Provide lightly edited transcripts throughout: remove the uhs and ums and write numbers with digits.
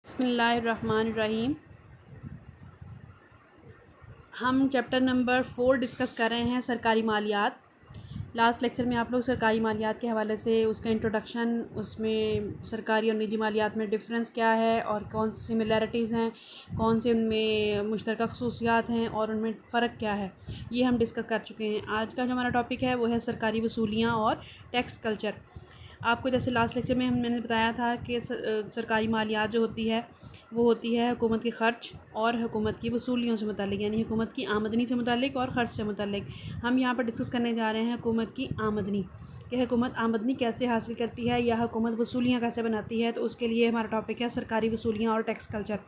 बिस्मिल्लाहिर्रहमानिर्रहीम। हम chapter number 4 discuss कर रहे हैं सरकारी मालियात। लास्ट लेक्चर में आप लोग सरकारी मालियात के हवाले से उसका इंट्रोडक्शन, उसमें सरकारी और निजी मालियात में डिफरेंस क्या है और कौन सी सिमिलैरिटीज़ हैं, कौन से उनमें मुश्तरका खसूसियात हैं और उनमें फ़र्क क्या है, ये हम डिस्कस कर चुके हैं। आज का जो हमारा टॉपिक है वो है सरकारी वसूलियाँ और टैक्स कल्चर। आपको जैसे लास्ट लेक्चर में मैंने बताया था कि सरकारी मालियात जो होती है वो होती है हुकूमत के ख़र्च और हुकूमत की वसूलियों से मुतालिक, यानी हुकूमत की आमदनी से मुतालिक और ख़र्च से मुतालिक। हम यहाँ पर डिस्कस करने जा रहे हैं हुकूमत की आमदनी, कि हुकूमत आमदनी कैसे हासिल करती है या हुकूमत वसूलियाँ कैसे बनाती है। तो उसके लिए हमारा टॉपिक है सरकारी वसूलियाँ और टैक्स कल्चर।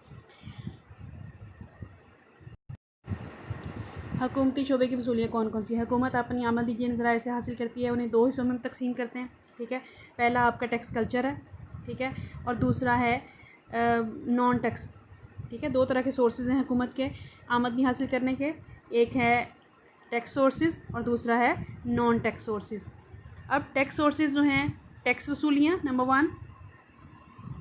हुकूमती शोबे की वसूलियाँ कौन कौन सी है? हुकूमत अपनी आमदनी जिन ज़राए से हासिल करती है उन्हें दो हिस्सों में तकसीम करते हैं, ठीक है। पहला आपका टैक्स कल्चर है, ठीक है, और दूसरा है नॉन टैक्स, ठीक है। दो तरह के सोर्सेज हैं हुकूमत के आमदनी हासिल करने के, एक है टैक्स सोर्सेज और दूसरा है नॉन टैक्स सोर्सेज। अब टैक्स सोर्सेज जो हैं, टैक्स वसूलियाँ नंबर 1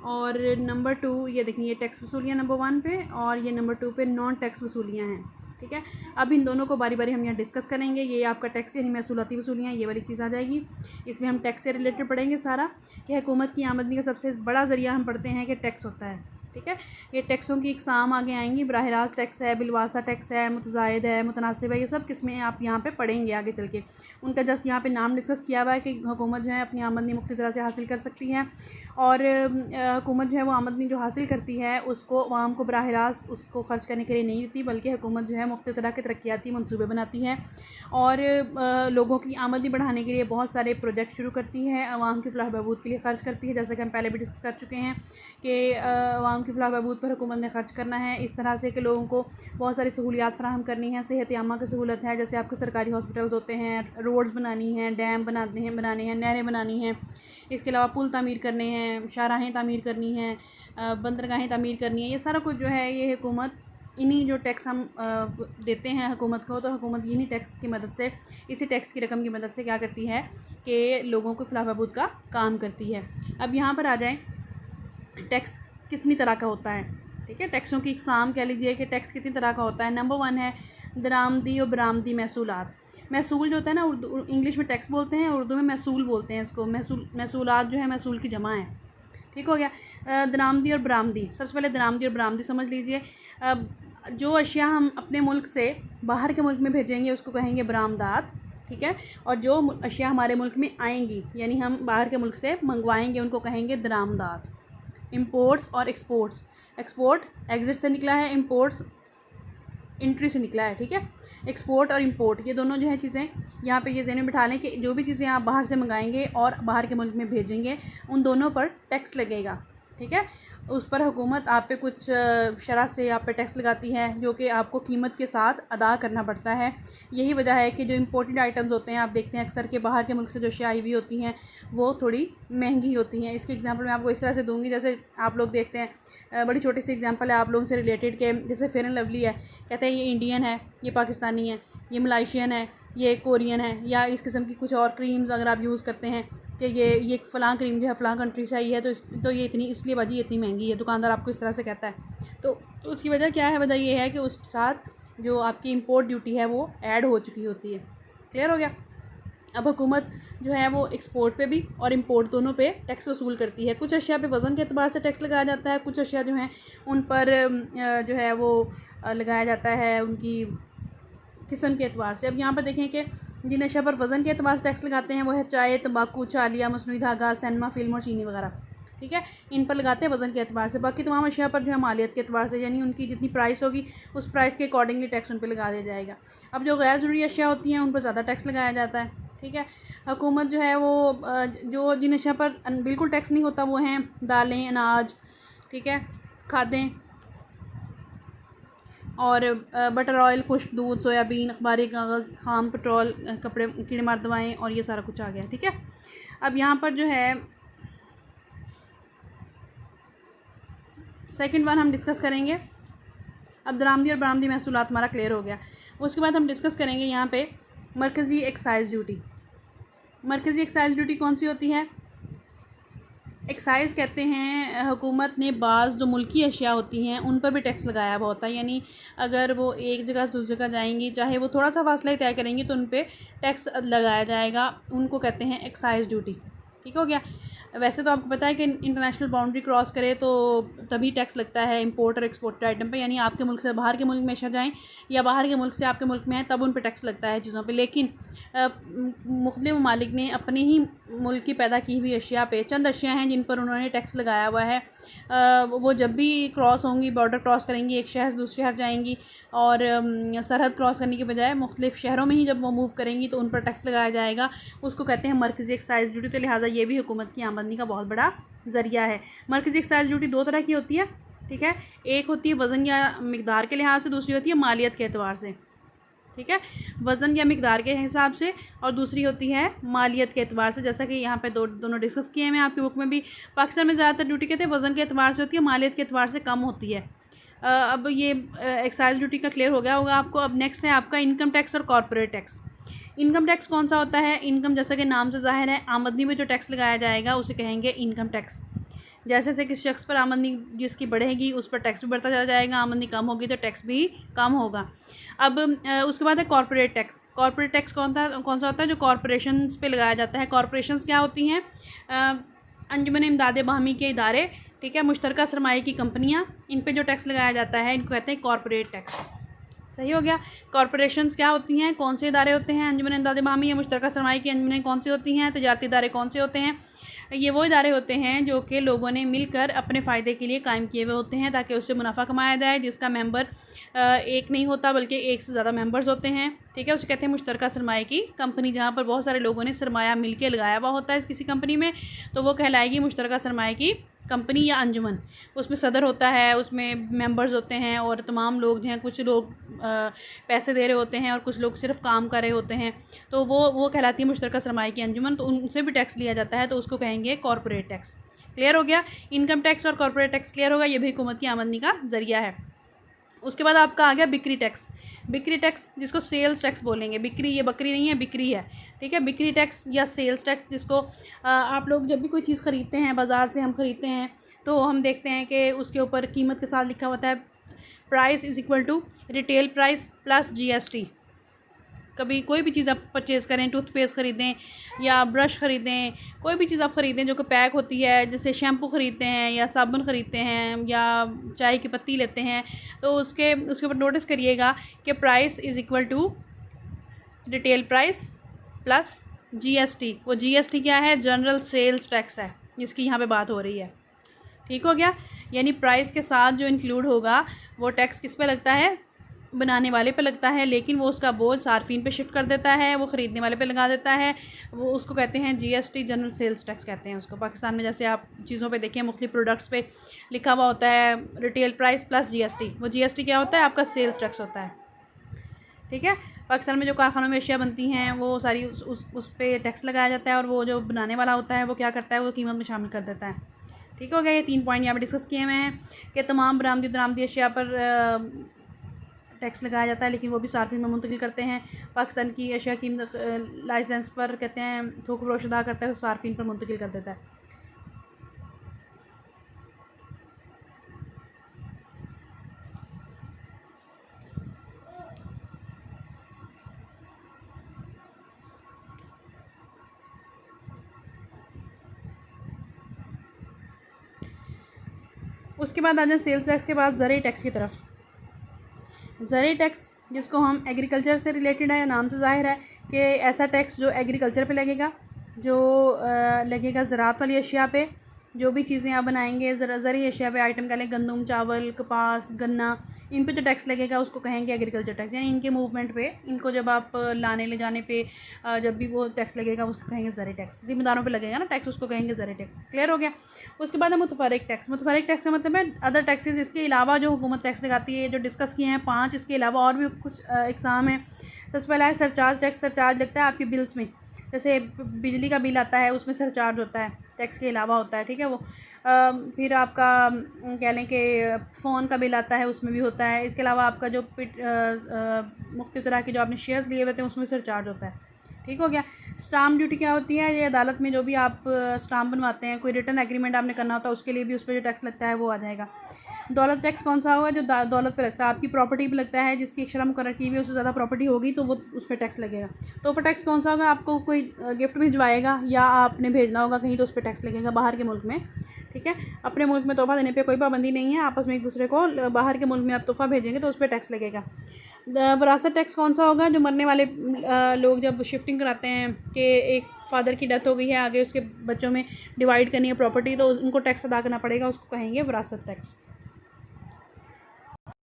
और नंबर 2, ये देखिए ये टैक्स वसूलियाँ नंबर 1 पे और ये नंबर 2 पे नॉन टैक्स वसूलियाँ हैं, ठीक है। अब इन दोनों को बारी बारी हम यहाँ डिस्कस करेंगे। ये आपका टैक्स यानी महसूलाती वसूलियाँ, ये वाली चीज़ आ जाएगी। इसमें हम टैक्स से रिलेटेड पढ़ेंगे सारा, कि हुकूमत की आमदनी का सबसे बड़ा ज़रिया हम पढ़ते हैं कि टैक्स होता है, ठीक है। ये टैक्सों की इकसाम आगे आएंगी, बराह रास्त टैक्स है, बिलवासा टैक्स है, मुतज़ायद है, मुतनासिब है, ये सब किस्में आप यहाँ पे पढ़ेंगे आगे चल के। उनका जस्ट यहाँ पे नाम डिस्कस किया हुआ है कि हुकूमत जो है अपनी आमदनी मुख्तलिफ तरह से हासिल कर सकती है और हुकूमत जो है वो आमदनी जो हासिल करती है उसको अवाम को बराह रास्त उसको ख़र्च करने के लिए नहीं देती, बल्कि हुकूमत जो है मुख्तलिफ तरह के तरक्याती मनसूबे बनाती है और लोगों की आमदनी बढ़ाने के लिए बहुत सारे प्रोजेक्ट शुरू करती है, अवाम की फ़लाह बहबूद के लिए ख़र्च करती है। जैसे कि हम पहले भी डिस्कस कर चुके हैं कि अवाम की फ़लाह बहबूद पर हुकूमत ने ख़र्च करना है, इस तरह से कि लोगों को बहुत सारी सहूलियात फ़राहम करनी है। सेहत आमा की सहूलत है, जैसे आपके सरकारी हॉस्पिटल्स होते हैं, रोड्स बनानी हैं, डैम बनाने हैं, नहरें बनानी हैं, इसके अलावा पुल तामीर करने हैं, शाहराहें तामीर करनी हैं, बंदरगाहें तामीर करनी है। ये सारा कुछ जो है ये हुकूमत इन्हीं जो टैक्स हम देते हैं हुकूमत को, तो हुकूमत इन्हीं टैक्स की मदद से, इसी टैक्स की रकम की मदद से क्या करती है कि लोगों को फ़लाह बहबूद का काम करती है। अब यहाँ पर आ जाएँ, टैक्स कितनी तरह का होता है, ठीक है। टैक्सों की इकसाम कह लीजिए कि टैक्स कितनी तरह का होता है। नंबर 1 है दरामदी और बरामदी महसूलात। महसूल जो होता है ना, उर्दू इंग्लिश में टैक्स बोलते हैं, उर्दू में महसूल बोलते हैं इसको। महसूलात जो है महसूल की जमा है, ठीक हो गया। दरामदी और बरामदी, सबसे पहले दरामदी और बरामदी समझ लीजिए। जो अशिया हम अपने मुल्क से बाहर के मुल्क में भेजेंगे उसको कहेंगे बरामदात, ठीक है, और जो अशिया हमारे मुल्क में आएंगी यानी हम बाहर के मुल्क से मंगवाएंगे उनको कहेंगे दरामदात। इंपोर्ट्स और एक्सपोर्ट्स, एक्सपोर्ट एग्जिट से निकला है, इंपोर्ट्स इंट्री से निकला है, ठीक है। एक्सपोर्ट और इंपोर्ट ये दोनों जो है चीज़ें यहाँ पे ये ज़हन में बिठा लें कि जो भी चीज़ें आप बाहर से मंगाएंगे और बाहर के मुल्क में भेजेंगे उन दोनों पर टैक्स लगेगा, ठीक है। उस पर हुकूमत आप पे कुछ शरह से आप पे टैक्स लगाती है जो कि आपको कीमत के साथ अदा करना पड़ता है। यही वजह है कि जो इम्पोर्टेड आइटम्स होते हैं आप देखते हैं अक्सर के बाहर के मुल्क से जो अशिया आई हुई होती हैं वो थोड़ी महंगी होती हैं। इसकी एग्जांपल मैं आपको इस तरह से दूंगी, जैसे आप लोग देखते हैं, बड़ी छोटी सी एग्जांपल है आप लोगों से रिलेटेड के, जैसे फेयर एंड लवली है, कहते हैं ये इंडियन है, ये पाकिस्तानी है, ये मलाइशियन है, ये कोरियन है, या इस किस्म की कुछ और क्रीम्स अगर आप यूज़ करते हैं कि ये फ़लाँ क्रीम जो है फ़लाँ कंट्री से आई है तो ये इतनी इसलिए बाजी ये इतनी महंगी है, दुकानदार आपको इस तरह से कहता है। तो उसकी वजह क्या है? वजह ये है कि उस साथ जो आपकी इंपोर्ट ड्यूटी है वो ऐड हो चुकी होती है। क्लियर हो गया? अब हुकूमत जो है वो एक्सपोर्ट पे भी और इंपोर्ट दोनों पे टैक्स वसूल करती है। कुछ अशिया पे वज़न के अतबार से टैक्स लगाया जाता है, कुछ अशिया जो हैं उन पर जो है वो लगाया जाता है उनकी किस्म के एतबार से। अब यहाँ पर देखें कि जिन अशिया पर वज़न के एतबार से टैक्स लगाते हैं वो है चाय, तंबाकू, चालिया, मसनूई धागा, सिनेमा, फिल्म और चीनी वगैरह, ठीक है। इन पर लगाते हैं वज़न के एतबार से। बाकी तमाम अशिया पर जो है मालियत के एतबार से, यानी उनकी जितनी प्राइस होगी उस प्राइस के अकॉर्डिंगली टैक्स उन पर लगा दिया जाएगा। अब जो गैर ज़रूरी अशिया होती हैं उन पर ज़्यादा टैक्स लगाया जाता है, ठीक है। हुकूमत जो है वो जो जिन अशिया पर बिल्कुल टैक्स नहीं होता वो हैं दालें, अनाज, ठीक है, खादें और बटर ऑयल, खुश्क दूध, सोयाबीन, अखबारी कागज़, खाम पेट्रोल, कपड़े, कीड़े मार दवाएँ और ये सारा कुछ आ गया, ठीक है। अब यहाँ पर जो है सेकंड वन हम डिस्कस करेंगे। अब दरामदी और बरामदी महसूलात हमारा क्लियर हो गया। उसके बाद हम डिस्कस करेंगे यहाँ पे मरकज़ी एक्साइज़ ड्यूटी। मरकज़ी एक्साइज़ ड्यूटी कौन सी होती है? एक्साइज़ कहते हैं हुकूमत ने बाज़ जो मुल्की अशिया होती हैं उन पर भी टैक्स लगाया हुआ होता है, यानी अगर वो एक जगह से दूसरी जगह जाएंगी, चाहे वो थोड़ा सा फासला ही तय करेंगी, तो उन पे टैक्स लगाया जाएगा। उनको कहते हैं एक्साइज़ ड्यूटी। ठीक हो गया। वैसे तो आपको पता है कि इंटरनेशनल बाउंड्री क्रॉस करे तो तभी टैक्स लगता है इम्पोर्ट और एक्सपोर्ट आइटम पे, यानी आपके मुल्क से बाहर के मुल्क में जाएँ या बाहर के मुल्क से आपके मुल्क में हैं तब उन पे टैक्स लगता है चीज़ों पे। लेकिन मुख्तलिफ ममालिक ने अपनी ही मुल्क की पैदा की हुई अशिया पे चंद अशिया हैं जिन पर उन्होंने टैक्स लगाया हुआ है। वो जब भी क्रॉस होंगी, बॉर्डर क्रॉस करेंगी, एक शहर से दूसरे शहर जाएंगी, और सरहद क्रॉस करने के बजाय मुख्तलिफ शहरों में ही जब वो मूव करेंगी तो उन पर टैक्स लगाया जाएगा। उसको कहते हैं मरकज़ी एक्साइज़ ड्यूटी। तो लिहाजा ये भी हुकूमत की आमदनी का बहुत बड़ा ज़रिया है। मरकज़ी एक्साइज़ ड्यूटी दो तरह की होती है, ठीक है। एक होती है वज़न या मिक़दार के लिहाज से, दूसरी होती है मालियत के एतबार से। ठीक है, वज़न या मिक़दार के हिसाब से, और दूसरी होती है मालियत के एतबार से। जैसा कि यहाँ पे दोनों डिस्कस किए हैं आपकी बुक में भी। पाकिस्तान में ज़्यादातर ड्यूटी कहते हैं वज़न के एतबार से होती है, मालियत के एतबार से कम होती है। अब ये एक्साइज़ ड्यूटी का क्लियर हो गया होगा आपको। अब नेक्स्ट है आपका इनकम टैक्स और कॉर्पोरेट टैक्स। इनकम टैक्स कौन सा होता है? इनकम, जैसा कि नाम से ज़ाहिर है, आमदनी में जो टैक्स लगाया जाएगा उसे कहेंगे इनकम टैक्स। जैसे जैसे किसी शख्स पर आमदनी जिसकी बढ़ेगी उस पर टैक्स भी बढ़ता चला जाएगा, आमदनी कम होगी तो टैक्स भी कम होगा। अब उसके बाद है कॉर्पोरेट टैक्स। कॉर्पोरेट टैक्स कौन सा होता है? जो कॉर्पोरेशंस पे लगाया जाता है। कॉर्पोरेशंस क्या होती हैं? अंजुमन इमदाद बाहमी के इदारे, ठीक है, मुश्तरका सरमाए की कंपनियाँ, इन पे जो टैक्स लगाया जाता है इनको कहते हैं कॉर्पोरेट टैक्स। सही हो गया। कॉर्पोरेशंस क्या होती हैं? कौन से इदारे होते हैं? अंजुमन इमदाद बाहमी या मुश्तरका सरमाए की अंजुमन कौन सी होती हैं? तजारती इदारे कौन से होते हैं? ये वो इदारे होते हैं जो कि लोगों ने मिलकर अपने फ़ायदे के लिए कायम किए हुए होते हैं, ताकि उससे मुनाफा कमाया जाए, जिसका मेंबर एक नहीं होता बल्कि एक से ज़्यादा मेंबर्स होते हैं। ठीक है, उसे कहते हैं मुश्तरका सरमाए की कंपनी। जहाँ पर बहुत सारे लोगों ने सरमाया मिल के लगाया हुआ होता है किसी कंपनी में, तो वो कहलाएगी मुश्तरका सरमाए की कंपनी या अंजुमन। उसमें सदर होता है, उसमें मेंबर्स होते हैं, और तमाम लोग जो हैं, कुछ लोग पैसे दे रहे होते हैं और कुछ लोग सिर्फ काम कर रहे होते हैं, तो वो कहलाती है मुश्तरका सरमाए की अंजुमन। तो उनसे भी टैक्स लिया जाता है, तो उसको कहेंगे कॉर्पोरेट टैक्स। क्लियर हो गया। इनकम टैक्स और कॉर्पोरेट टैक्स क्लियर होगा, ये भी हुकूमत की आमदनी का ज़रिया है। उसके बाद आपका आ गया बिक्री टैक्स। बिक्री टैक्स जिसको सेल्स टैक्स बोलेंगे। बिक्री, ये बकरी नहीं है, बिक्री है, ठीक है। बिक्री टैक्स या सेल्स टैक्स, जिसको आप लोग जब भी कोई चीज़ ख़रीदते हैं, बाज़ार से हम ख़रीदते हैं, तो हम देखते हैं कि उसके ऊपर कीमत के साथ लिखा होता है price is equal to retail price plus GST। कभी कोई भी चीज़ आप परचेज़ करें, टूथपेस्ट ख़रीदें या ब्रश ख़रीदें, कोई भी चीज़ आप ख़रीदें जो कि पैक होती है, जैसे शैम्पू ख़रीदते हैं या साबुन ख़रीदते हैं या चाय की पत्ती लेते हैं, तो उसके ऊपर नोटिस करिएगा कि price is equal to retail price plus GST। वो GST क्या है? जनरल सेल्स टैक्स है, जिसकी यहाँ पे बात हो रही है। ठीक हो गया। यानी प्राइस के साथ जो इंक्लूड होगा वो टैक्स किस पे लगता है? बनाने वाले पे लगता है, लेकिन वो उसका बोझ सार्फिन पे शिफ्ट कर देता है, वो ख़रीदने वाले पे लगा देता है। वो उसको कहते हैं GST, जनरल सेल्स टैक्स कहते हैं उसको। पाकिस्तान में जैसे आप चीज़ों पे देखें, मुख्तलिफ प्रोडक्ट्स पे लिखा हुआ होता है रिटेल प्राइस प्लस GST। वो GST क्या होता है? आपका सेल्स टैक्स होता है। ठीक है। पाकिस्तान में जो कारखानों में अशिया बनती हैं वो सारी उस पर टैक्स लगाया जाता है, और वो जो बनाने वाला होता है वो क्या करता है? वो कीमत में शामिल कर देता है। ठीक हो गया। ये 3 पॉइंट यहाँ पे डिस्कस किए हुए हैं कि तमाम बरामदी अशिया पर टैक्स लगाया जाता है, लेकिन वो भी सार्फिन में मुंतकिल करते हैं। पाकिस्तान की अशिया की लाइसेंस पर कहते हैं थोक फरोश अदा करता है, तो सार्फिन पर मुंतकिल कर देता है। उसके बाद आ जाए सेल्स टैक्स के बाद ज़रिए टैक्स की तरफ। ज़रिए टैक्स जिसको हम एग्रीकल्चर से रिलेटेड है, या नाम से ज़ाहिर है कि ऐसा टैक्स जो एग्रीकल्चर पे लगेगा, जो लगेगा ज़राअत वाली अशिया पे। जो भी चीज़ें आप बनाएंगे ज़रिए अशिया पे, आइटम का लें गंदम, चावल, कपास, गन्ना, इन पे जो टैक्स लगेगा उसको कहेंगे एग्रीकल्चर टैक्स। यानी इनके मूवमेंट पे, इनको जब आप लाने ले जाने पे जब भी वो टैक्स लगेगा उसको कहेंगे ज़रिए टैक्स। ज़िम्मेदारों पे लगेगा ना टैक्स, उसको कहेंगे ज़रिए टैक्स। क्लियर हो गया। उसके बाद है मुतफर्रिक टैक्स। मुतफर्रिक टैक्स का मतलब है अदर टैक्सेस, इसके अलावा जो हुकूमत टैक्स लगाती है, जो डिस्कस किए हैं 5, इसके अलावा और भी कुछ इकसाम हैं। सबसे पहला है सरचार्ज टैक्स। सरचार्ज लगता है आपके बिल्स में, जैसे बिजली का बिल आता है उसमें सरचार्ज होता है, टैक्स के अलावा होता है, ठीक है वो। फिर आपका कह लें कि फ़ोन का बिल आता है, उसमें भी होता है। इसके अलावा आपका जो मुख्तलिफ तरह के जो आपने शेयर्स लिए हुए थे उसमें सरचार्ज होता है। ठीक हो गया। स्टाम्प ड्यूटी क्या होती है? ये अदालत में जो भी आप स्टाम्प बनवाते हैं, कोई रिटर्न एग्रीमेंट आपने करना होता है, उसके लिए भी उस पर जो टैक्स लगता है वो आ जाएगा। दौलत टैक्स कौन सा होगा? जो दौलत पे लगता है, आपकी प्रॉपर्टी पे लगता है, जिसकी शरह मुकर्रर की हुई है, उससे ज़्यादा प्रॉपर्टी होगी तो वो उस पर टैक्स लगेगा। तोहफ़ा टैक्स कौन सा होगा? आपको कोई गिफ्ट भिजवाएगा या आपने भेजना होगा कहीं तो उस पर टैक्स लगेगा बाहर के मुल्क में, ठीक है। अपने मुल्क में तोहफ़ा देने पे कोई पाबंदी नहीं है, आपस में एक दूसरे को बाहर के मुल्क में आप तोहफ़ा भेजेंगे तो उस पर टैक्स लगेगा। विरासत टैक्स कौन सा होगा? जो मरने वाले लोग जब शिफ्टिंग कराते हैं कि एक फादर की डेथ हो गई है, आगे उसके बच्चों में डिवाइड करनी है प्रॉपर्टी, तो उनको टैक्स अदा करना पड़ेगा, उसको कहेंगे विरासत टैक्स।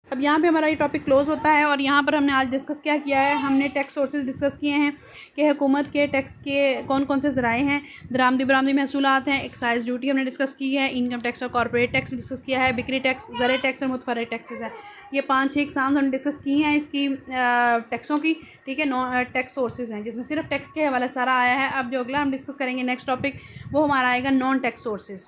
अब यहाँ पे हमारा ये टॉपिक क्लोज़ होता है और यहाँ पर हमने आज डिस्कस क्या किया है? हमने टैक्स सोर्सेज डिस्कस किए हैं कि हुकूमत के टैक्स के कौन कौन से ज़राए हैं। दरामदी बरामदी महसूलात हैं, एक्साइज़ ड्यूटी हमने डिस्कस की है, इनकम टैक्स और कॉर्पोरेट टैक्स डिस्कस किया है, बिक्री टैक्स, ज़र टैक्स और मुतफर्रिग टैक्सेस है। ये 5-6 एग्जाम्स हमने डिस्कस की हैं इसकी टैक्सों की, ठीक है। टैक्स सोर्सेज हैं जिसमें सिर्फ टैक्स के हवाले सारा आया है। अब जो अगला हम डिस्कस करेंगे नेक्स्ट टॉपिक, वो हमारा आएगा नॉन टैक्स सोर्सेज।